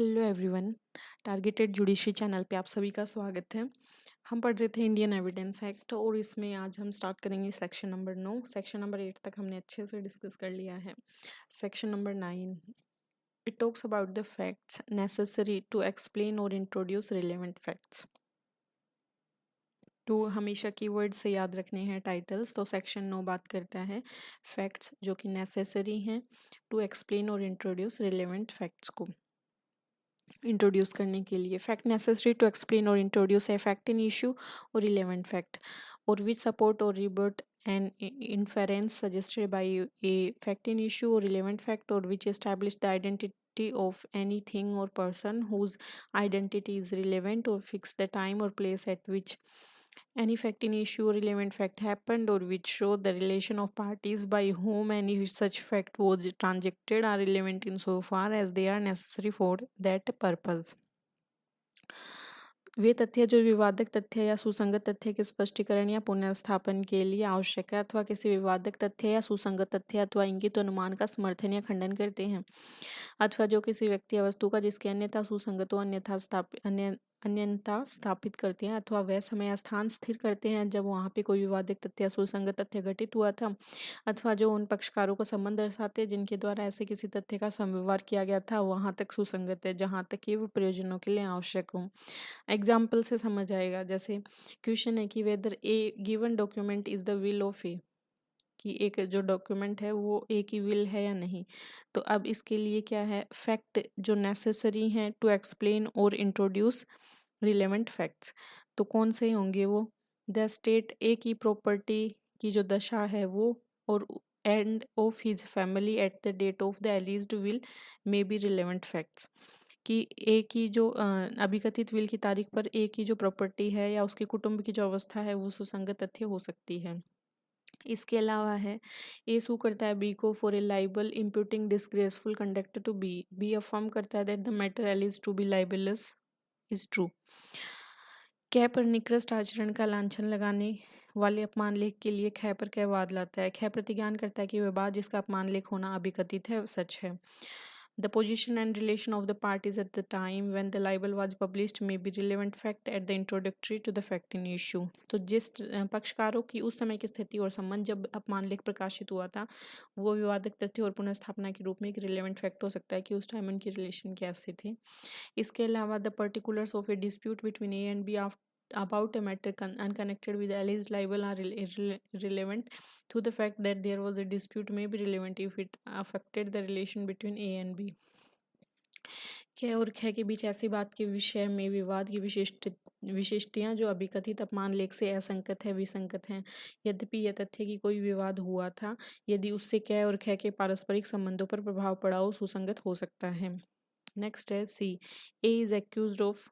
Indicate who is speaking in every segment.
Speaker 1: Hello everyone. Targeted judiciary channel पे आप सभी का स्वागत है। हम पढ़ रहे थे इंडियन एविडेंस एक्ट और इसमें आज हम स्टार्ट करेंगे सेक्शन नंबर 9। सेक्शन नंबर 8 तक हमने अच्छे से डिस्कस कर लिया है। Section number 9 it talks about the facts necessary to explain और इंट्रोड्यूस रिलेवेंट फैक्ट्स। तो हमेशा कीवर्ड से याद रखने हैं टाइटल्स। तो सेक्शन 9 बात करता है फैक्ट्स जो कि नेसेसरी हैं टू एक्सप्लेन और इंट्रोड्यूस रिलेवेंट फैक्ट्स को इंट्रोड्यूस करने के लिए। फैक्ट नेसेसरी टू एक्सप्लेन और introduce a fact in issue और रिलेवेंट फैक्ट और विच सपोर्ट और रिबर्ट N inference suggested by a fact in issue or relevant fact or which establish the identity of anything or person whose identity is relevant or fix the time or place at which any fact in issue or relevant fact happened or which show the relation of parties by whom any such fact was transacted are relevant insofar as they are necessary for that purpose। वे तथ्य जो विवादक तथ्य या सुसंगत तथ्य के स्पष्टीकरण या पुनर्स्थापन के लिए आवश्यक है अथवा किसी विवादक तथ्य या सुसंगत तथ्य अथवा इंगित अनुमान का समर्थन या खंडन करते हैं अथवा जो किसी व्यक्ति या वस्तु का जिसके अन्यथा सुसंगत अन्यथा स्थापित करते हैं अथवा वह समय या स्थान स्थिर करते हैं जब वहां पे कोई विवादित तथ्य या सुसंगत तथ्य घटित हुआ था अथवा जो उन पक्षकारों का संबंध दर्शाते हैं जिनके द्वारा ऐसे किसी तथ्य का समव्यवहार किया गया था वहां तक सुसंगत है जहां तक ये वो प्रयोजनों के लिए आवश्यक हो। एग्जाम्पल से समझ आएगा। जैसे क्वेश्चन है कि whether A given document is the will of A, कि एक जो डॉक्यूमेंट है वो ए की विल है या नहीं। तो अब इसके लिए क्या है, फैक्ट जो नेसेसरी हैं टू एक्सप्लेन और इंट्रोड्यूस रिलेवेंट फैक्ट्स। तो कौन से होंगे वो, द स्टेट ए की प्रॉपर्टी की जो दशा है वो, और and of his family at the date of the alleged will may be relevant facts. कि ए की जो अभिकथित विल की तारीख पर ए की जो प्रॉपर्टी है या उसके कुटुंब की जो अवस्था है वो सुसंगत तथ्य हो सकती है। इसके अलावा है ए सू करता है बी को for A libel imputing disgraceful conduct to B affirm करता है that the matter alleged to be libellous is true. कै पर निकृष्ट आचरण का लांछन लगाने वाले अपमान लेख के लिए ख पर कै वाद लाता है। ख प्रतिज्ञान करता है कि वह बात जिसका अपमान लेख होना अभिकथित है सच है। The position and relation of the parties at the time when the libel was published may be relevant fact at the introductory to the fact in issue. तो जिस पक्षकारों की उस समय की स्थिति और संबंध जब अपमान लेख प्रकाशित हुआ था वो विवादक तथ्य और पुनर्स्थापना के रूप में एक रिलेवेंट फैक्ट हो सकता है कि उस टाइम उनकी रिलेशन कैसे थे। इसके अलावा the particulars of a dispute between A and B about a matter unconnected with the alleged libel are relevant to the fact that there was a dispute may be relevant if it affected the relation between A and B। ख और ख के बीच ऐसी बात के विषय में विवाद की विशिष्टियां जो अभिकथित अपमान लेख से असंगत है विसंगत हैं यद्यपि यह तथ्य कि कोई विवाद हुआ था यदि उससे क और ख के पारस्परिक संबंधों पर प्रभाव पड़ा हो सुसंगत हो सकता है। नेक्स्ट है C, A is accused of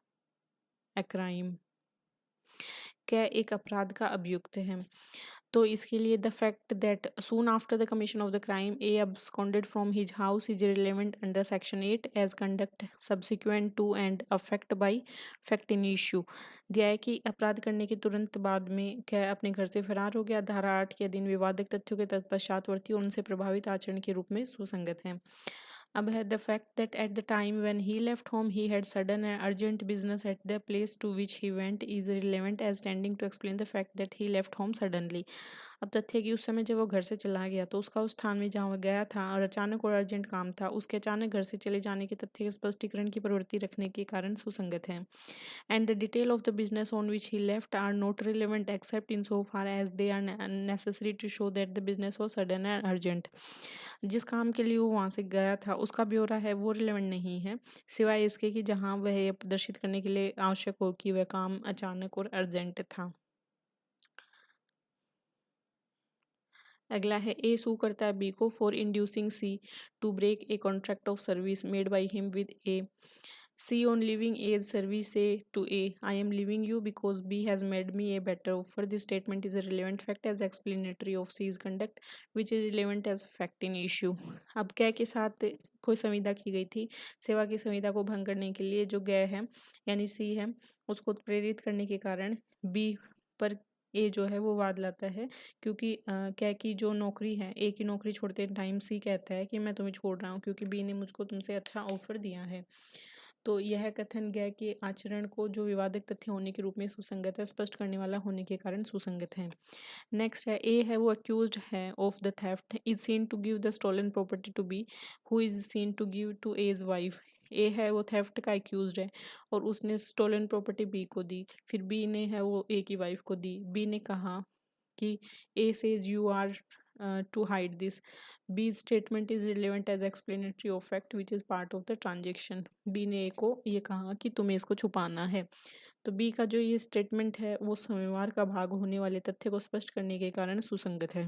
Speaker 1: a crime. क्या एक अपराध का अभियुक्त है। तो इसके लिए the fact that soon after the commission of the crime A absconded from his house is relevant under section 8 as conduct subsequent to and affect by fact in issue. दिया है कि अपराध करने के तुरंत बाद में क्या अपने घर से फरार हो गया, धारा 8 के अधीन विवादक तथ्यों के तत्पश्चातवर्ती और उनसे प्रभावित आचरण के रूप में सुसंगत है। अब है the fact that at the time when he left home he had sudden and urgent business at the place to which he went is relevant as tending to explain the fact that he left home suddenly. अब तथ्य कि उस समय जब वो घर से चला गया तो उसका उस स्थान में जहाँ वह गया था और अचानक और अर्जेंट काम था उसके अचानक घर से चले जाने के तथ्य के स्पष्टीकरण की प्रवृत्ति रखने के कारण सुसंगत है। And the detail of the business on which he left are not relevant except in so far as they are necessary to show that the business was sudden and urgent. जिस काम के लिए वो वहाँ से गया था उसका ब्यौरा है वो रिलेवेंट नहीं है सिवाय इसके कि जहाँ वह यह प्रदर्शित करने के लिए आवश्यक हो कि वह काम अचानक और अर्जेंट था। अगला है ए सू करता है बी को for inducing C to break a contract of service made by him with A. C on leaving A's service A to A I am leaving you because B has made me a better offer. This statement is a relevant fact as explanatory of C's conduct which is relevant as fact in issue. अब क्या के साथ कोई संविदा की गई थी, सेवा की संविदा को भंग करने के लिए जो गए है यानी सी है उसको प्रेरित करने के कारण बी पर ए जो है वो वाद लाता है क्योंकि क्या की जो नौकरी है ए की नौकरी छोड़ते टाइम सी कहता है कि मैं तुम्हें छोड़ रहा हूँ क्योंकि बी ने मुझको तुमसे अच्छा ऑफर दिया है। तो यह कथन गय के आचरण को जो विवादित तथ्य होने के रूप में सुसंगत है स्पष्ट करने वाला होने के कारण सुसंगत है। नेक्स्ट है ए है वो अक्यूज्ड है of the theft is seen to give the stolen property to B who is seen to give to as wife. A है वो थेफ्ट का अक्यूज्ड है और उसने स्टोलन प्रॉपर्टी बी को दी, फिर बी ने है वो ए की वाइफ को दी। बी ने कहा कि A says you are to hide this. B's statement is relevant as explanatory of fact which is part of the transaction. B ने A को ये कहा कि तुम्हें इसको छुपाना है, तो B का जो ये स्टेटमेंट है वो व्यवहार का भाग होने वाले तथ्य को स्पष्ट करने के कारण सुसंगत है।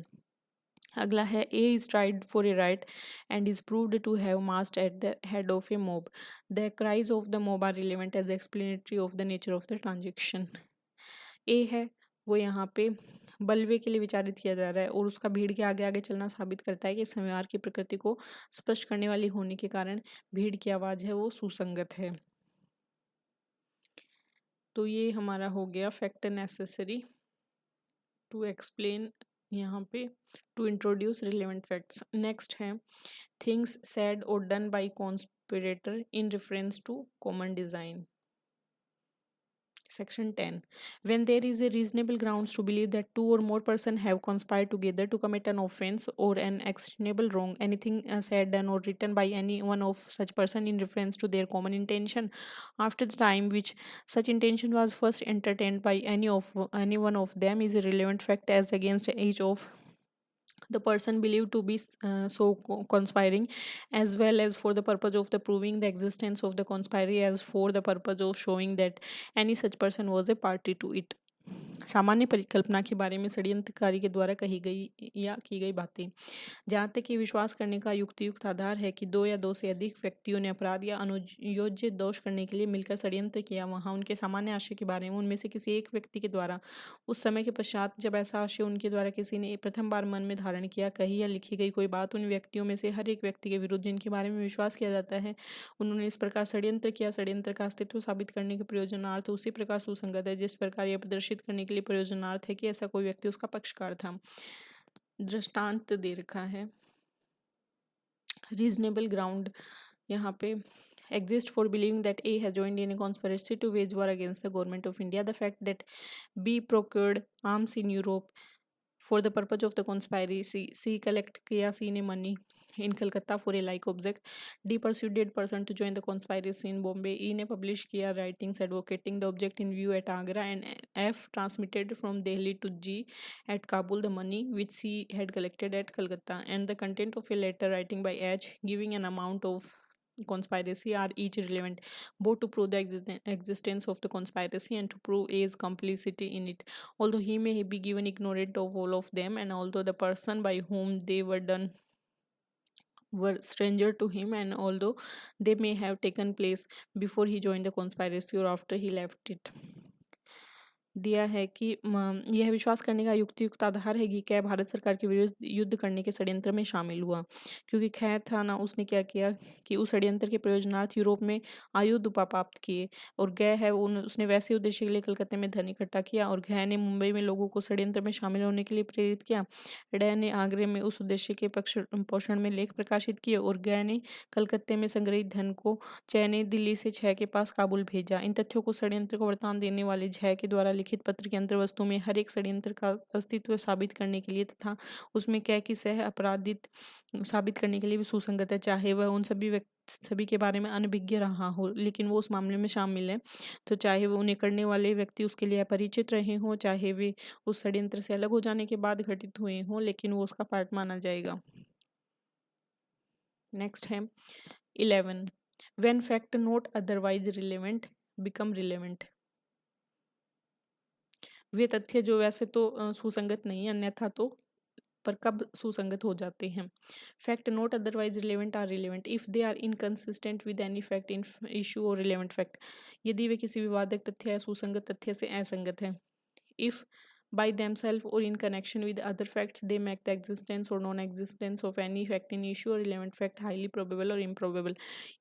Speaker 1: अगला है A is tried for a riot and is proved to have marched at the head of a mob. The cries of the mob are relevant as explanatory of the nature of the transaction. A है वो यहाँ पे बलवे के लिए विचारित किया जा रहा है और उसका भीड़ के आगे आगे चलना साबित करता है कि इस व्यवहार की प्रकृति को स्पष्ट करने वाली होने के कारण भीड़ की आवाज है वो सुसंगत है। तो ये हमारा हो गया फैक्ट नेसेसरी टू एक्सप्लेन, यहाँ पे to introduce relevant facts. Next है थिंग्स सेड और done by conspirator in reference to common design. Section 10. When there is a reasonable grounds to believe that two or more persons have conspired together to commit an offense or an actionable wrong, anything said, done, or written by any one of such person in reference to their common intention after the time which such intention was first entertained by any one of them is a relevant fact as against each of the person believed to be conspiring, as well as for the purpose of the proving the existence of the conspiracy as for the purpose of showing that any such person was a party to it. सामान्य परिकल्पना के बारे में षड्यंत्रकारी के द्वारा कही गई या की गई बातें, जहाँ तक कि विश्वास करने का युक्त आधार है कि दो या दो से अधिक व्यक्तियों ने अपराध या अनुयोज्य दोष करने के लिए मिलकर षड्यंत्र किया, वहाँ उनके सामान्य आशय के बारे में उनमें से किसी एक व्यक्ति के द्वारा उस समय के पश्चात जब ऐसा आशय उनके द्वारा किसी ने प्रथम बार मन में धारण किया, कही या लिखी गई कोई बात उन व्यक्तियों में से हर एक व्यक्ति के विरुद्ध जिनके बारे में विश्वास किया जाता है उन्होंने इस प्रकार षड्यंत्र किया, षड्यंत्र का अस्तित्व साबित करने के प्रयोजनार्थ उसी प्रकार सुसंगत है जिस प्रकार यह प्रदर्शित करने के लिए प्रयोजनार्थ है कि ऐसा कोई व्यक्ति उसका पक्षकार था। दृष्टांत दे रखा है रीजनेबल ग्राउंड यहाँ पे exist for believing that A has joined in a conspiracy to wage war against the government of India. The fact that B procured arms in Europe for the purpose of the conspiracy. C collect किया C ने money in Calcutta for a like object. D persuaded person to join the conspiracy in Bombay. E ने publish किया writings advocating the object in view at Agra. And F transmitted from Delhi to G at Kabul the money which C had collected at Calcutta. And the content of a letter writing by H giving an amount of conspiracy are each relevant both to prove the existence of the conspiracy and to prove A's complicity in it, although he may be given ignorant of all of them, and although the person by whom they were done were stranger to him, and although they may have taken place before he joined the conspiracy or after he left it. दिया है कि यह विश्वास करने का युक्त आधार है कि क्या भारत सरकार के विरुद्ध युद्ध करने के षड्यंत्र में शामिल हुआ, क्योंकि खैर था ना उसने क्या किया कि उस षड्यंत्र के प्रयोजनार्थ यूरोप में आयुध प्राप्त किए और गय है उसने वैसे उद्देश्य के लिए कलकत्ते में धन इकट्ठा किया और गय ने मुंबई में लोगों को षड्यंत्र में शामिल होने के लिए प्रेरित किया। डय ने आगरे में उस उद्देश्य के पक्ष पोषण में लेख प्रकाशित किए और गय ने कलकत्ते में संग्रहित धन को जय ने दिल्ली से झ के पास काबुल भेजा। इन तथ्यों को षड्यंत्र को वर्तमान देने वाले झ के द्वारा लिखित पत्र की अंतर्वस्तु में हर एक षड्यंत्र का अस्तित्व साबित करने के लिए तथा उसमें क्या कि सह अपराधित साबित करने के लिए भी सुसंगत है, चाहे वह उन सभी के बारे में अनभिज्ञ रहा हो लेकिन वो उस मामले में शामिल है, तो चाहे वो उन्हें करने वाले व्यक्ति उसके लिए अपरिचित रहे हों, चाहे वे उस षड्यंत्र से अलग हो जाने के बाद घटित हुए हों, लेकिन वो उसका पार्ट माना जाएगा। नेक्स्ट है 11 when fact not otherwise relevant become relevant. वे तथ्य जो वैसे तो सुसंगत नहीं है अन्यथा तो पर कब सुसंगत हो जाते हैं। Fact not otherwise relevant are relevant if they are inconsistent with any fact in issue और रिलेवेंट फैक्ट, यदि वे किसी विवादक तथ्य या सुसंगत तथ्य से असंगत है। If by themselves or in connection with other facts they make the existence or non-existence of any fact in issue or relevant fact highly probable or improbable,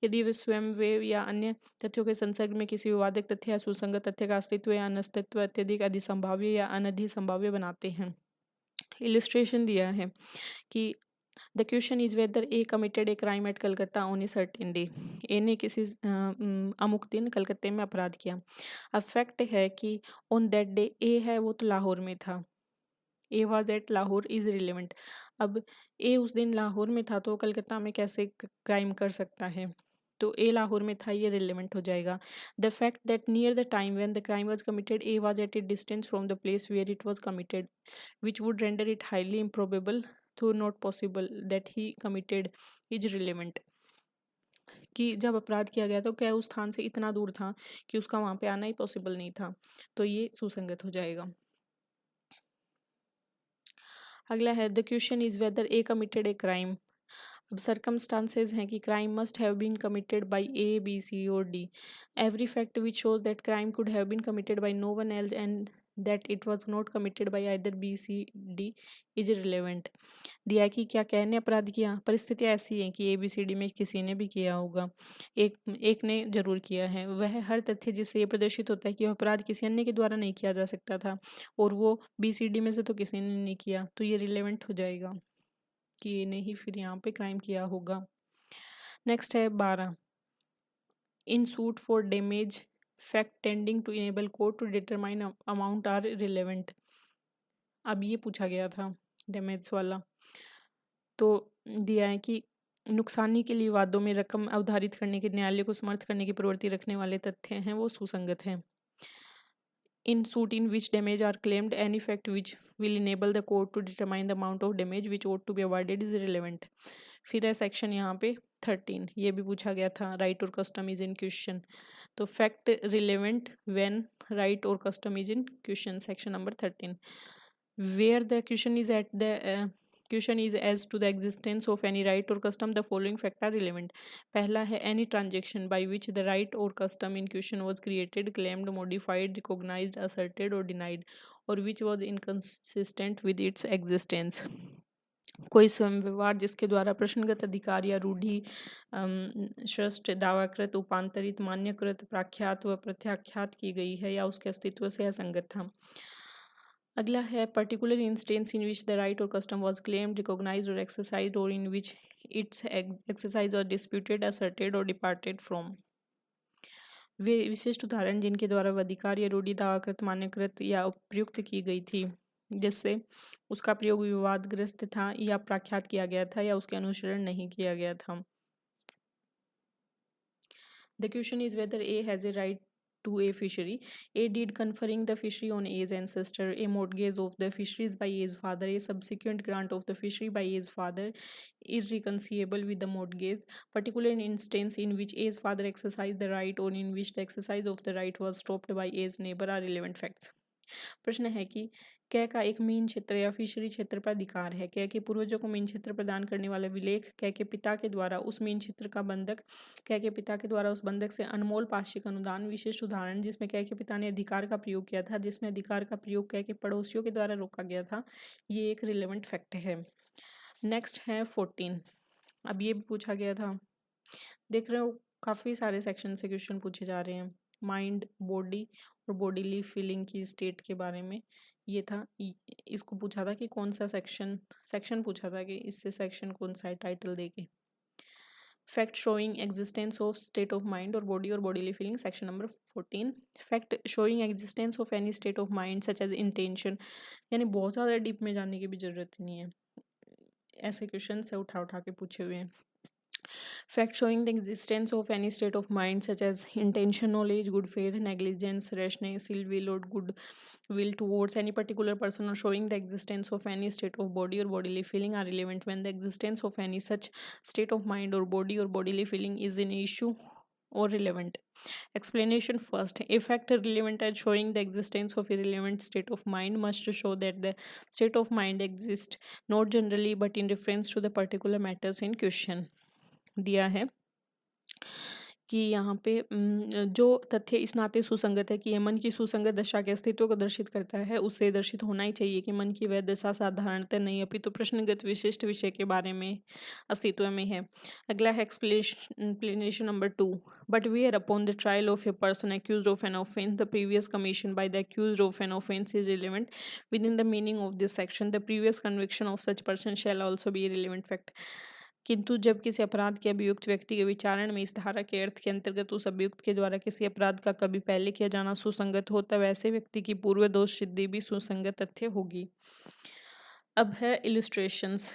Speaker 1: यदि वे स्वयं वे या अन्य तथ्यों के संसर्ग में किसी विवादक तथ्य या सुसंगत तथ्य का अस्तित्व या अनस्तित्व अत्यधिक अधिसंभाव्य या अनधिसंभाव्य बनाते हैं। इलिस्ट्रेशन दिया है कि the question is whether A committed a crime at Calcutta on a certain day. A ने किसी अमुक दिन कलकत्ते में अपराध किया। अब फैक्ट है कि ऑन दैट डे ए है वो तो लाहौर में था। ए was at Lahore is relevant. अब ए उस दिन लाहौर में था तो कलकत्ता में कैसे क्राइम कर सकता है, तो ए लाहौर में था, ये रिलेवेंट हो जाएगा। The fact that near the time when the crime was committed A was at a distance from the place where it was committed which would render it highly improbable though not possible that he committed is relevant. कि जब अपराध किया गया तो क्या उस स्थान से इतना दूर था कि उसका वहां पे आना ही पॉसिबल नहीं था, तो ये सुसंगत हो जाएगा। अगला है the question is whether A committed a crime. अब सर्कमस्टांसेस हैं कि crime must have been committed by A B C और D. Every fact which shows that crime could have been committed by no one else and that it was not committed by either B C D is relevant. दिया है कि क्या कहने अपराध किया, परिस्थितियाँ ऐसी हैं कि ए बी सी डी में किसी ने भी किया होगा, एक एक ने जरूर किया है। वह हर तथ्य जिससे ये प्रदर्शित होता है कि वह अपराध किसी अन्य के द्वारा नहीं किया जा सकता था और वो बी सी डी में से तो किसी ने नहीं किया, तो ये रिलेवेंट हो जाएगा कि ये ने ही फिर यहाँ पे क्राइम किया होगा। नेक्स्ट है 12 in suit for damage fact tending to enable court to determine amount are relevant. अब ये पूछा गया था डैमेज वाला, तो दिया है कि नुकसानी के लिए वादों में रकम अवधारित करने के न्यायालय को समर्थ करने की प्रवृत्ति रखने वाले तथ्य हैं वो सुसंगत हैं। In suit in which damage are claimed, any fact which will enable the court to determine the amount of damage which ought to be awarded is relevant। फिर है सेक्शन यहाँ पे 13, ये भी पूछा गया था right or custom is in question, तो fact relevant when right or custom is in question, section number 13। Where the question is at the question is as to the existence of any right or custom the following fact are relevant. पहला है any transaction by which the right or custom in question was created, claimed, modified, recognised, asserted or denied or which was inconsistent with its existence. कोई स्वयं व्यवहार जिसके द्वारा प्रश्नगत अधिकार या रूढ़ि श्रेष्ठ दावाकृत उपांतरित मान्यकृत प्राख्यात व प्रत्याख्यात की गई है या उसके अस्तित्व से असंगत था। अगला है particular instance in which the right or custom was claimed, recognised और एक्सरसाइज्ड और इन विच इट्स एक्सरसाइज और डिस्प्यूटेड, असर्टेड और डिपार्टेड फ्रॉम। वे विशिष्ट उदाहरण जिनके द्वारा वह अधिकार या रूढ़ि दावाकृत मान्यकृत या उपयुक्त की गई थी जिससे उसका प्रयोग विवादग्रस्त था या प्रख्यात किया गया था या उसके अनुसरण नहीं किया गया था। The question is whether A has a right to a fishery. A deed conferring the fishery on A's ancestor, a mortgage of the fisheries by A's father, a subsequent grant of the fishery by A's father, irreconcilable with the mortgage, particular instance in which A's father exercised the right or in which the exercise of the right was stopped by A's neighbor are relevant facts। प्रश्न है कि कै का एक mean क्षेत्र या fishery क्षेत्र पर अधिकार है। कै के पूर्वजों को मीन क्षेत्र प्रदान करने वाला विलेख, कै के पिता के द्वारा उस मीन क्षेत्र का बंधक, कै के पिता के द्वारा उस बंधक से अनमोल पाक्षिक अनुदान, विशिष्ट उदाहरण जिसमें कै के पिता ने अधिकार का प्रयोग किया था जिसमें अधिकार का प्रयोग कै के पड़ोसियों के द्वारा रोका गया था, ये एक रिलेवेंट फैक्ट है। नेक्स्ट है 14। अब ये भी पूछा गया था, देख रहे हो काफ़ी सारे सेक्शन से क्वेश्चन पूछे जा रहे हैं। माइंड, बॉडी और बॉडीली फीलिंग की स्टेट के बारे में ये था। इसको पूछा था कि कौन सा सेक्शन पूछा था कि इससे सेक्शन कौन सा है टाइटल देके। Fact showing existence of state of mind or bodily feeling, section number 14। Fact showing existence of any state of mind such as intention, यानी बहुत ज़्यादा डीप में जाने की भी जरूरत नहीं है, ऐसे क्वेश्चन से उठा उठा के पूछे हुए हैं। Fact showing the existence of any state of mind such as intention, knowledge, good faith, negligence, rashness, ill will or good will towards any particular person or showing the existence of any state of body or bodily feeling are relevant when the existence of any such state of mind or bodily feeling is an issue or relevant. Explanation first. A fact relevant as showing the existence of a relevant state of mind must show that the state of mind exists not generally but in reference to the particular matters in question। दिया है कि यहाँ पे जो तथ्य इस नाते सुसंगत है कि यह मन की सुसंगत दशा के अस्तित्व को दर्शित करता है, उससे दर्शित होना ही चाहिए कि मन की वह दशा साधारणतः नहीं अपितु प्रश्नगत विशिष्ट विषय के बारे में अस्तित्व में है। अगला है explanation number 2। But where upon the trial of a person accused of an offence, the previous commission by the accused of an offence is relevant within the meaning of this section. The previous conviction of such person shall also be a relevant fact. किंतु जब किसी अपराध के अभियुक्त व्यक्ति के विचारण में इस धारा के अर्थ के अंतर्गत उस अभियुक्त के द्वारा किसी अपराध का कभी पहले किया जाना सुसंगत हो, तब ऐसे व्यक्ति की पूर्व दोष सिद्धि भी सुसंगत तथ्य होगी। अब है इलस्ट्रेशंस।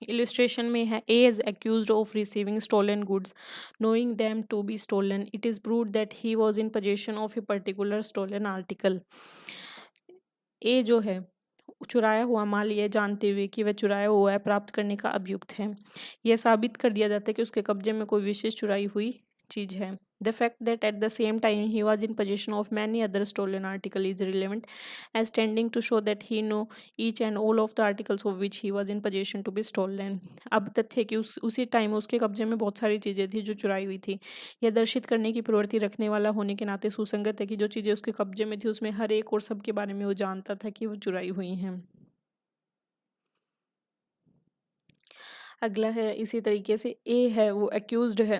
Speaker 1: इलस्ट्रेशन में है A is accused of receiving stolen goods knowing them to be stolen, it is proved that he was in position of a particular stolen article. A जो है चुराया हुआ माल ये जानते हुए कि वह चुराया हुआ है प्राप्त करने का अभियुक्त है, यह साबित कर दिया जाता है कि उसके कब्जे में कोई विशेष चुराई हुई चीज है। The fact that at the same time he was in position of many other stolen article is relevant as tending to show that he know each and all of the articles of which he was in position to be stolen. अब तथ्य कि उसी time उसके कब्जे में बहुत सारी चीजें थी जो चुराई हुई थी, यह दर्शित करने की प्रवृत्ति रखने वाला होने के नाते सुसंगत है कि जो चीजें उसके कब्जे में थी उसमें हर एक और सब के बारे में वो जानता था कि वो चुराई हुई हैं। अगला है इसी तरीके से ए है वो एक्यूज्ड है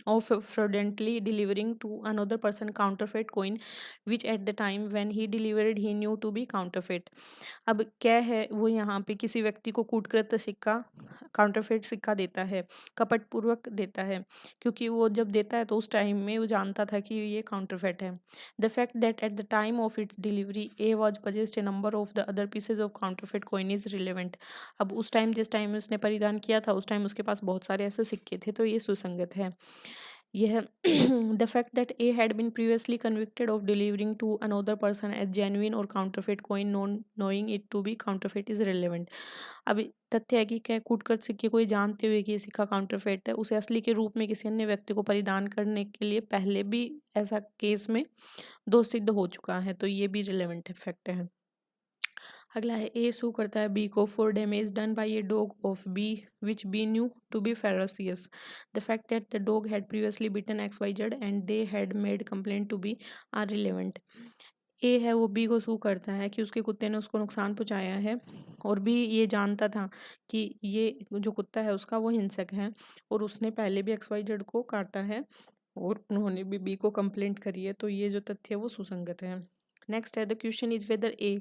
Speaker 1: of fraudulently delivering to another person counterfeit coin which at the time when he delivered he knew to be counterfeit. अब क्या है वो यहाँ पे किसी व्यक्ति को कूटकृत सिक्का काउंटरफेट सिक्का देता है, कपटपूर्वक देता है, क्योंकि वो जब देता है तो उस टाइम में वो जानता था कि ये काउंटरफेट है। The fact that at the time of its delivery A was पजेस्ट A number of the other pieces of counterfeit coin is relevant. अब उस टाइम जिस टाइम उसने परिधान किया था उस टाइम उसके पास बहुत सारे ऐसे सिक्के थे, तो ये सुसंगत है। यह the fact that A had been previously convicted of delivering to another person as genuine or counterfeit coin knowing it to be counterfeit is relevant. अब तथ्य है कि क्या कूटकृत सिक्के को ये जानते हुए कि ये सिक्का काउंटरफेट है, उसे असली के रूप में किसी अन्य व्यक्ति को परिधान करने के लिए पहले भी ऐसा केस में दोष सिद्ध हो चुका है, तो ये भी रिलेवेंट फैक्ट है। अगला है ए सू करता है बी को for damage done by a dog of B which B knew to be ferocious. The fact that the dog had previously bitten X Y Z and they had made complaint to B are relevant. A है वो B को सू करता है कि उसके कुत्ते ने उसको नुकसान पहुंचाया है और बी ये जानता था कि ये जो कुत्ता है उसका वो हिंसक है और उसने पहले भी एक्स वाई जेड को काटा है और उन्होंने भी बी को कंप्लेंट करी है, तो ये जो तथ्य है वो सुसंगत है। नेक्स्ट है the question is whether A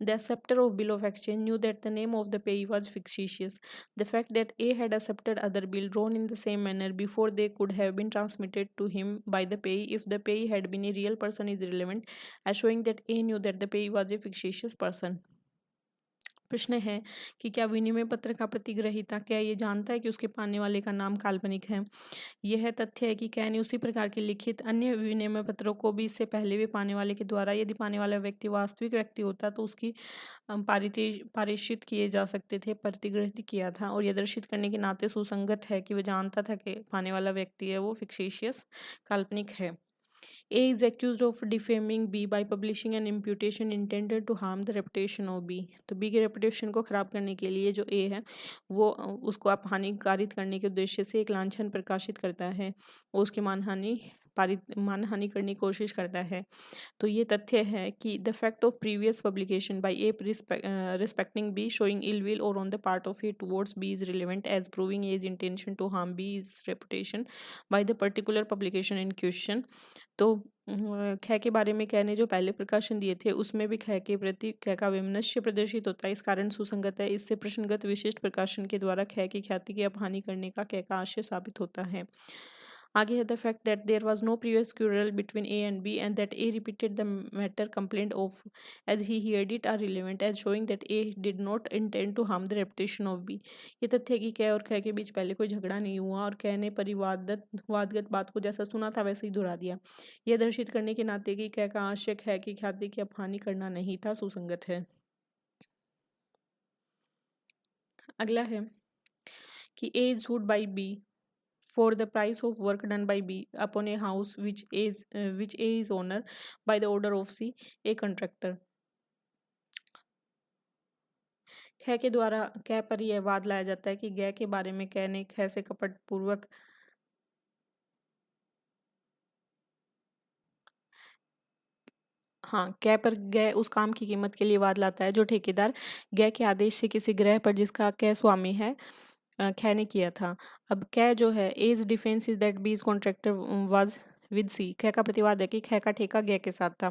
Speaker 1: the acceptor of bill of exchange knew that the name of the payee was fictitious. The fact that A had accepted other bill drawn in the same manner before they could have been transmitted to him by the payee if the payee had been a real person is relevant as showing that A knew that the payee was a fictitious person. प्रश्न है कि क्या विनिमय पत्र का प्रतिग्रहीता क्या ये जानता है कि उसके पाने वाले का नाम काल्पनिक है। यह तथ्य है कि क्या ने उसी प्रकार के लिखित अन्य विनिमय पत्रों को भी इससे पहले भी पाने वाले के द्वारा यदि पाने वाला व्यक्ति वास्तविक व्यक्ति होता तो उसकी पारिशित किए जा सकते थे, प्रतिग्रहित किया था, और यह दर्शित करने के नाते सुसंगत है कि वह जानता था कि पाने वाला व्यक्ति है वो फिक्सेशियस काल्पनिक है। A is accused of defaming B by publishing an imputation intended to harm the reputation of B. तो B के reputation को खराब करने के लिए जो A है वो उसको आप हानिकारित करने के उद्देश्य से एक लांछन प्रकाशित करता है, वो उसकी मानहानि करने की कोशिश करता है। तो ये तथ्य है कि the fact of previous publication by A respecting B showing ill will or on the part of A towards B is relevant as proving as intention to harm B is reputation by the particular publication in question. तो ख के बारे में ख ने जो पहले प्रकाशन दिए थे उसमें भी ख के प्रति ख का वैमनस्य प्रदर्शित होता है, इस कारण सुसंगत है। इससे प्रश्नगत विशिष्ट प्रकाशन के द्वारा ख की ख्याति की अपहानि करने का ख का आशय साबित होता है। आगे है the fact that there was no previous quarrel between A and B and that A repeated the matter complaint of as he heard it are relevant as showing that A did not intend to harm the reputation of B. ये तथ्य है कि क और ख के बीच पहले कोई झगड़ा नहीं हुआ और ख ने वादगत बात को जैसा सुना था वैसे ही दोहरा दिया। यह दर्शित करने के नाते कि ख का आशय है कि ख्याति की अपहानि करना नहीं था, सुसंगत है। अगला है कि A is sued by B for the price of work done by B upon a house which A is owner by the order of C, a contractor। ख के द्वारा कै पर यह वाद लाया जाता है कि गै के बारे में कै ने ख से कपटपूर्वक हाँ, कै पर गै उस काम की कीमत के लिए वाद लाता है जो ठेकेदार गै के आदेश से किसी ग्रह पर जिसका कै स्वामी है कै ने किया था। अब कै जो है एज डिफेंस इज दैट बीज कॉन्ट्रैक्टर वाज विद सी। कै का प्रतिवाद है कि कै का ठेका गै के साथ था।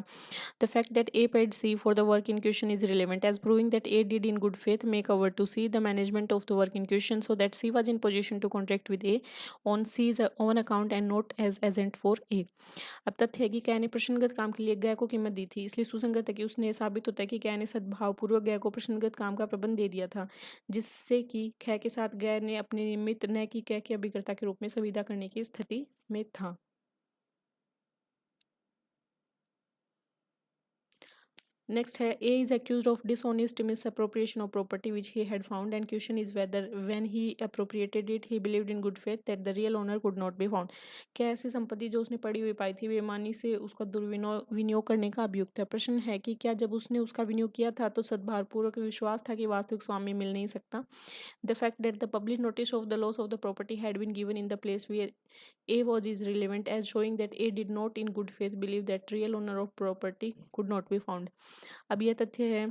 Speaker 1: The fact that A paid C for the work in question is relevant as proving that A did in good faith make over to C the management of the work in question so that C was in position to contract with A on C's own account and not as agent for A। अब तथ्य है कि कै ने प्रश्नगत काम के लिए गै को कीमत दी थी, इसलिए सुसंगत है कि उसने साबित होता है कि कै ने सद्भावपूर्वक गै को प्रश्नगत काम का प्रबंध दे दिया था, जिससे कि कै के साथ गै ने अपने निमित्त न कि कै के अभिकर्ता के रूप में संविदा करने की स्थिति में था। नेक्स्ट है A is accuse of dishonest misappropriation of property which he had found and question is whether when he appropriated it he believed in good faith that the real owner could not be found. क्या ऐसी संपत्ति जो उसने पड़ी हुई पाई थी बेईमानी से उसका दुर्विनियोग विनियोग करने का अभियुक्त है। प्रश्न है कि क्या जब उसने उसका विनियोग किया था तो सद्भावपूर्वक विश्वास था कि वास्तविक स्वामी मिल नहीं सकता। The fact that the public notice of the loss of the property had been given in the place where A was is relevant as showing that A did not in good faith believe that real owner of property could not be found। अब यह तथ्य है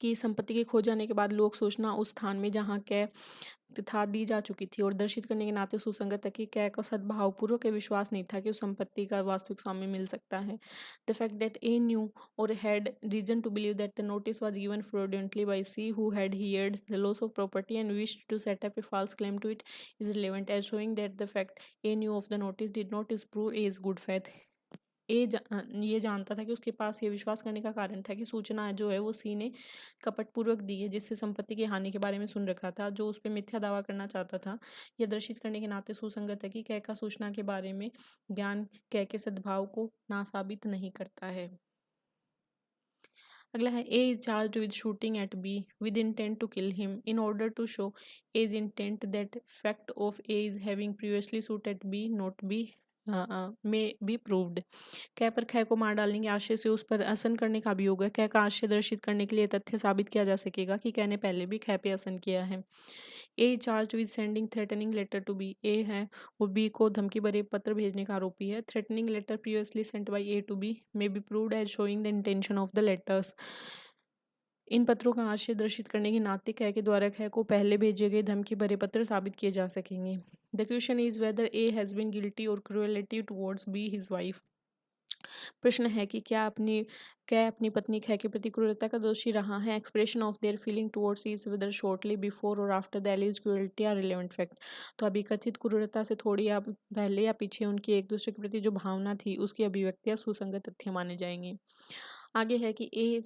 Speaker 1: कि संपत्ति के खो जाने के बाद लोग सोचना उस स्थान में जहाँ कै तथा दी जा चुकी थी और दर्शित करने के नाते सुसंगत है कि कै का सद्भावपूर्वक विश्वास नहीं था कि उस संपत्ति का वास्तविक स्वामी मिल सकता है। The fact that A knew or had reason to believe that the notice was given fraudulently by C who had heard the loss of property and wished to set up a false claim to it is relevant as showing that the fact A knew of the notice did not disprove A's good faith। ये जानता था कि उसके पास ये विश्वास करने का कारण था कि सूचना जो है वो सी ने कपटपूर्वक दी है, जिससे संपत्ति की हानि के बारे में सुन रखा था जो उस पर मिथ्या दावा करना चाहता था। यह दर्शित करने के नाते सुसंगत है कि कै का सूचना के बारे में ज्ञान कै के सद्भाव को नासाबित नहीं करता है। अगला है A is charged with shooting at B with intent to kill him in order to show as intent that fact of A is having previously shoot at B not be may be proved. कै पर खै को मार डालने के आशय से उस पर असन करने का अभियोग है। कै का आशय दर्शित करने के लिए तथ्य साबित किया जा सकेगा कि कै ने पहले भी खै पे असन किया है। A charge with sending threatening letter to B. A है वो बी को धमकी भरे पत्र भेजने का आरोपी है। Threatening letter previously sent by A to B may be proved as showing the intention of the letters. इन पत्रों का आशय दर्शित करने के नाते कै के द्वारा कै को पहले भेजे गए धमकी भरे पत्र साबित किए जा सकेंगे। The question is whether A has been guilty or cruelty towards B his wife. प्रश्न है कि क्या अपनी पत्नी कै के प्रति क्रूरता का दोषी रहा है। Expression of their feeling towards is whether shortly before or after the alleged cruelty are relevant fact. तो अभी कथित क्रूरता से थोड़ी या पहले या पीछे उनकी एक दूसरे के प्रति जो भावना थी उसकी अभिव्यक्तियां सुसंगत तथ्य माने जाएंगे। आगे है कि A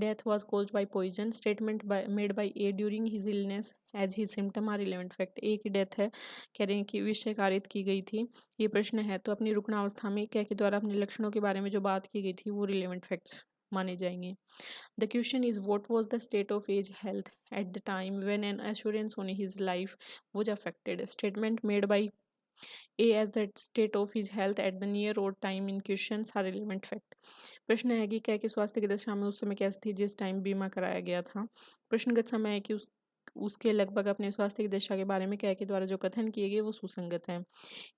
Speaker 1: death was caused by poison statement made by A during his illness as his symptom are relevant fact. A की डेथ है कह रहे हैं कि विष से कारित की गई थी, ये प्रश्न है तो अपनी रुग्णावस्था में कै के द्वारा अपने लक्षणों के बारे में जो बात की गई थी वो रिलेवेंट फैक्ट्स माने जाएंगे। The question is what was the state of as health at the time when an assurance on his life was affected statement made by A as the state of his health at the near or time in question are relevant fact. प्रश्न है कि कै के स्वास्थ्य की दशा में उस समय कैसी थी जिस टाइम बीमा कराया गया था। प्रश्नगत समय है कि उसके लगभग अपने स्वास्थ्य की दशा के बारे में कै के द्वारा जो कथन किए गए वो सुसंगत है।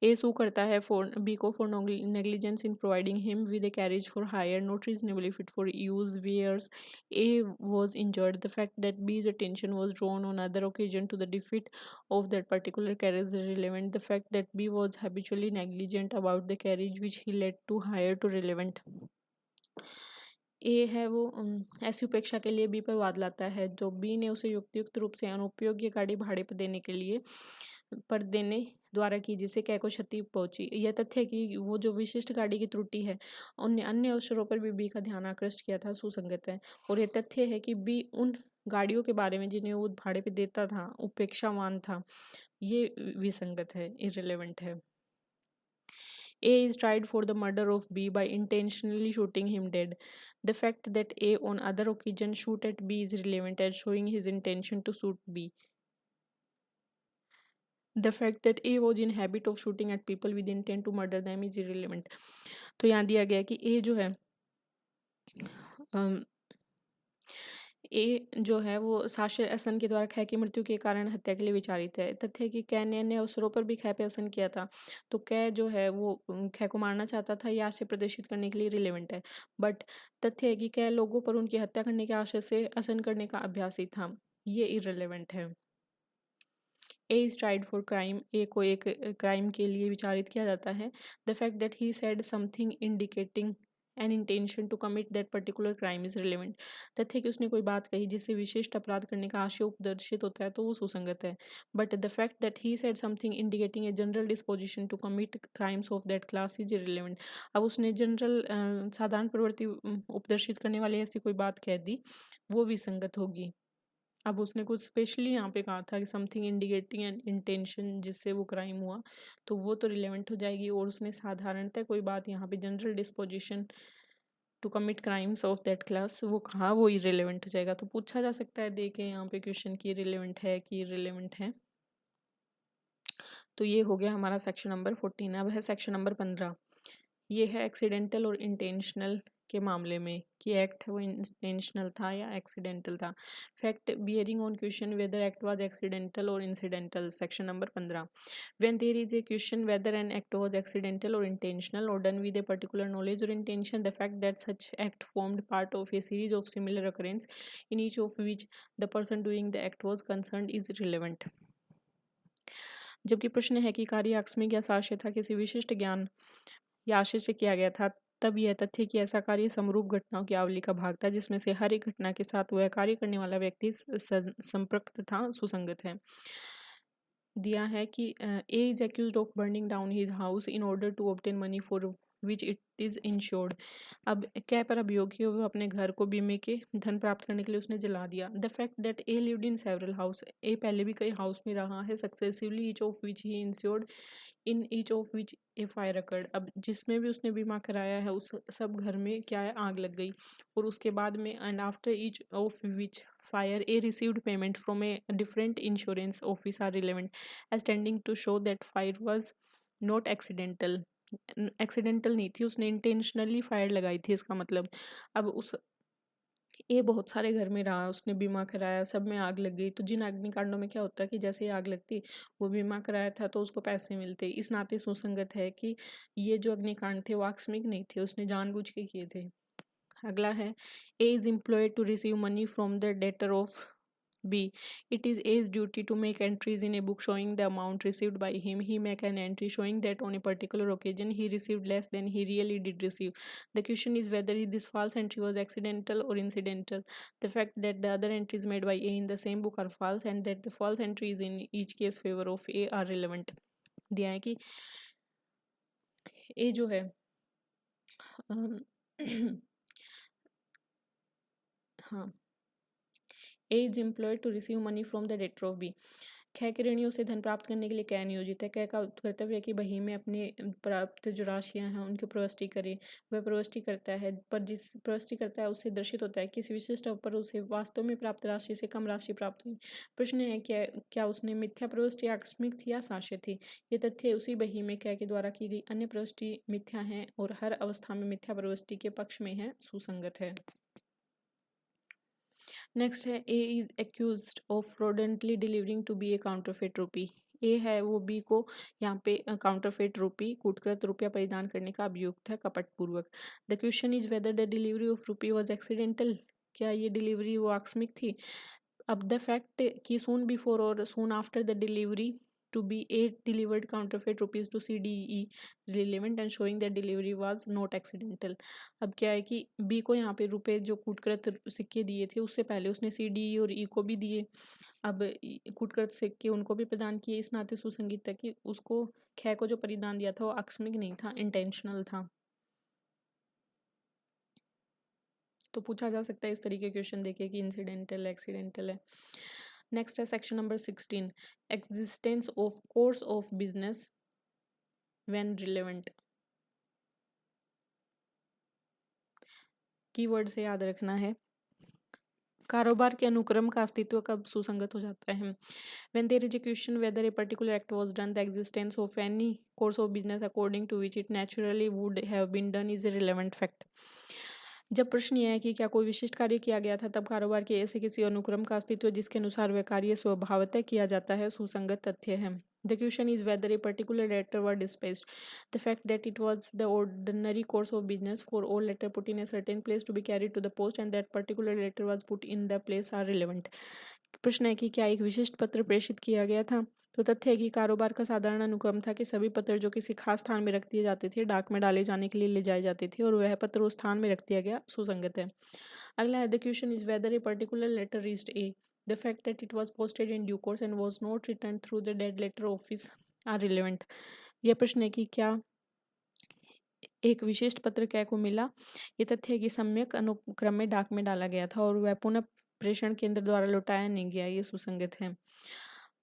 Speaker 1: ए सू करता है फॉर बी को for negligence in providing him with a carriage for hire not reasonably fit for use whereas A was injured. The fact that B's attention was drawn on other occasion to the defect of that particular carriage is relevant. The fact that B was habitually negligent about the carriage which he led to hire to relevant। ए है वो ऐसी उपेक्षा के लिए B पर वाद लाता है जो बी ने उसे युक्तियुक्त रूप से अनुपयोग्य गाड़ी भाड़े पर देने के लिए पर देने द्वारा की जिससे कै को क्षति पहुंची। यह तथ्य है कि वो जो विशिष्ट गाड़ी की त्रुटि है उनने अन्य अवसरों पर भी बी का ध्यान आकृष्ट किया था सुसंगत है। और यह तथ्य है कि बी उन गाड़ियों के बारे में जिन्हें वो भाड़े पे देता था उपेक्षावान था, ये विसंगत है, इररिलेवेंट है। A is tried for the murder of B by intentionally shooting him dead. The fact that A on other occasions shoot at B is relevant as showing his intention to shoot B। The fact that A was in habit of shooting at people with intent to murder them is irrelevant। तो यहाँ दिया गया है कि A जो है ए जो है वो साक्ष्य एहसन के द्वारा खै की मृत्यु के कारण हत्या के लिए विचारित है। तथ्य है कि कै ने अन्य अवसरों पर भी खै पे एहसन किया था। तो कै जो है वो खै को मारना चाहता था, ये आशय प्रदर्शित करने के लिए रिलेवेंट है। बट तथ्य है कि कै लोगों पर उनकी हत्या करने के आशय से एहसन करने का अभ्यासी था, ये इर्रेलेवेंट है। A is tried for crime, A को एक क्राइम के लिए विचारित किया जाता है। The fact that he said something indicating an intention to commit that particular crime is relevant. तथ्य कि उसने कोई बात कही जिससे विशिष्ट अपराध करने का आशय उपदर्शित होता है तो वो सुसंगत है। But the fact that he said something indicating a general disposition to commit crimes of that class is irrelevant. अब उसने जनरल साधारण प्रवृत्ति उपदर्शित करने वाली ऐसी कोई बात कह दी, वो विसंगत होगी। अब उसने कुछ स्पेशली यहाँ पे कहा था कि समथिंग इंडिकेटिंग एन इंटेंशन, जिससे वो क्राइम हुआ, तो वो तो रिलेवेंट हो जाएगी। और उसने साधारणतः कोई बात यहाँ पे general disposition to commit crimes of that class वो कहा, वो इरेलीवेंट हो जाएगा। तो पूछा जा सकता है देखे यहाँ पे क्वेश्चन की रिलेवेंट है कि इरेलीवेंट है। तो ये हो गया हमारा सेक्शन नंबर 14। अब है सेक्शन नंबर 15। ये है एक्सीडेंटल और इंटेंशनल के मामले में कि एक्ट है वो इंटेंशनल था या एक्सीडेंटल था। Fact bearing on question whether act was accidental or incidental, section number 15। When there is a question whether an act was accidental or intentional or done with a particular knowledge or intention, the fact that such act formed part of a series of similar occurrence in each of which the person doing the act was concerned is relevant। जबकि प्रश्न है कि कार्य आकस्मिक या साक्ष्य था किसी विशिष्ट ज्ञान या आशय से किया गया था, तब यह तथ्य कि ऐसा कार्य समरूप घटनाओं की आवली का भाग था जिसमें से हर एक घटना के साथ वह कार्य करने वाला व्यक्ति संपृक्त था, सुसंगत है। दिया है कि A is accused of burning down his house in order to obtain money for which it is insured. अब कै पर अभियोग है वो अपने घर को बीमे के धन प्राप्त करने के लिए उसने जला दिया। The fact that A lived in several house, A पहले भी कई हाउस में रहा है successively, each of which he insured in each of which a fire occurred. अब जिसमें भी उसने बीमा कराया है उस सब घर में क्या है, आग लग गई। और उसके बाद में and after each of which fire A received payment from a different insurance office are relevant as tending to show that fire was not accidental. Accidental नहीं थी, उसने इंटेंशनली फायर लगाई थी, इसका मतलब। अब उस ये बहुत सारे घर में रहा, उसने बीमा कराया, सब में आग लग गई। तो जिन अग्निकांडों में क्या होता है कि जैसे ही आग लगती वो बीमा कराया था तो उसको पैसे मिलते, इस नाते सुसंगत है कि ये जो अग्निकांड थे वो आकस्मिक नहीं थे, उसने जानबूझ के किए थे। अगला है A is employed to receive money from the debtor of B. It is A's duty to make entries in a book showing the amount received by him. He make an entry showing that on a particular occasion he received less than he really did receive. The question is whether this false entry was accidental or incidental. The fact that the other entries made by A in the same book are false and that the false entries in each case favor of A are relevant. दिया है कि A जो है हाँ, A is employed to receive money from the debtor of B. कै के ऋणियों से धन प्राप्त करने के लिए कै नियोजित है। कै का कर्तव्य है कि बही में अपने प्राप्त जो राशियां हैं उनकी प्रविष्टि करे। वह प्रविष्टि करता है, पर जिस प्रविष्टि करता है उससे दर्शित होता है किसी विशिष्ट पर उसे वास्तव में प्राप्त राशि से कम राशि प्राप्त हुई। प्रश्न है क्या उसने मिथ्या प्रविष्टि आकस्मिक थी या साक्ष्य थी। ये तथ्य उसी बही में कै के द्वारा की गई अन्य प्रविष्टि मिथ्या है और हर अवस्था में मिथ्या प्रविष्टि के पक्ष में है, सुसंगत है। नेक्स्ट है A is accused of fraudulently delivering to B a counterfeit rupee. A है वो बी को यहाँ पे काउंटरफेट रूपी कूटकृत रुपया परिधान करने का अभियुक्त है कपटपूर्वक। The question is whether the delivery of rupee was accidental, क्या ये डिलीवरी वो आकस्मिक थी। अब द फैक्ट कि सून बिफोर और सून after the delivery to be A delivered counterfeit rupees to CDE relevant and showing that delivery was not accidental। अब क्या है कि B को यहाँ पे रुपए जो कूटकृत सिक्के दिए थे उससे पहले उसने CDE और E को भी दिए। अब कूटकृत सिक्के उनको भी प्रदान किए, इस नाते सुसंगत है कि उसको खे को जो परिधान दिया था वो आकस्मिक नहीं था, इंटेंशनल था। तो पूछा जा सकता है इस तरीके क्वेश्चन देखे कि इंसिडेंटल एक्सीडेंटल है। नेक्स्ट है section number 16, existence of course of business when relevant. Keyword से याद रखना है, कारोबार के अनुक्रम का अस्तित्व कब सुसंगत हो जाता है। When there is a question whether a particular act was done, the existence of any course of business according to which it naturally would have been done is a relevant fact. जब प्रश्न यह है कि क्या कोई विशिष्ट कार्य किया गया था, तब कारोबार के ऐसे किसी अनुक्रम का अस्तित्व जिसके अनुसार वह कार्य स्वभावतः किया जाता है, सुसंगत तथ्य है। The question is whether a particular letter was dispatched. The fact that it was the ordinary course of business for all letter put in a certain place to be carried to the post and that particular letter was put in the place are relevant. प्रश्न है कि क्या एक विशिष्ट पत्र प्रेषित किया गया था। तो तथ्य है कि कारोबार का साधारण अनुक्रम था कि सभी पत्र जो किसी खास स्थान में रख दिए जाते थे, डाक में डाले जाने के लिए ले जाए जाते थे और वह पत्र उस स्थान में रख दिया गया, सुसंगत है। अगला है the question is whether a particular letter reached A. The fact that it was posted in due course and was not return through the dead letter office are relevant. यह प्रश्न है कि क्या एक विशिष्ट पत्र कै को मिला। ये तथ्य है कि सम्यक अनुक्रम में डाक में डाला गया था और वह पुनः प्रेषण केंद्र द्वारा लौटाया नहीं गया, ये सुसंगत है।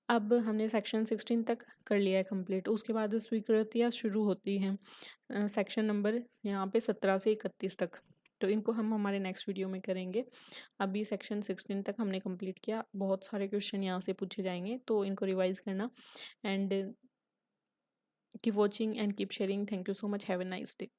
Speaker 1: अब हमने सेक्शन 16 तक कर लिया है कंप्लीट। उसके बाद स्वीकृतियाँ शुरू होती हैं सेक्शन नंबर यहाँ पे 17 से 31 तक। तो इनको हम हमारे नेक्स्ट वीडियो में करेंगे। अभी सेक्शन 16 तक हमने कंप्लीट किया। बहुत सारे क्वेश्चन यहाँ से पूछे जाएंगे, तो इनको रिवाइज करना and keep watching and keep sharing. Thank you so much. Have a nice day.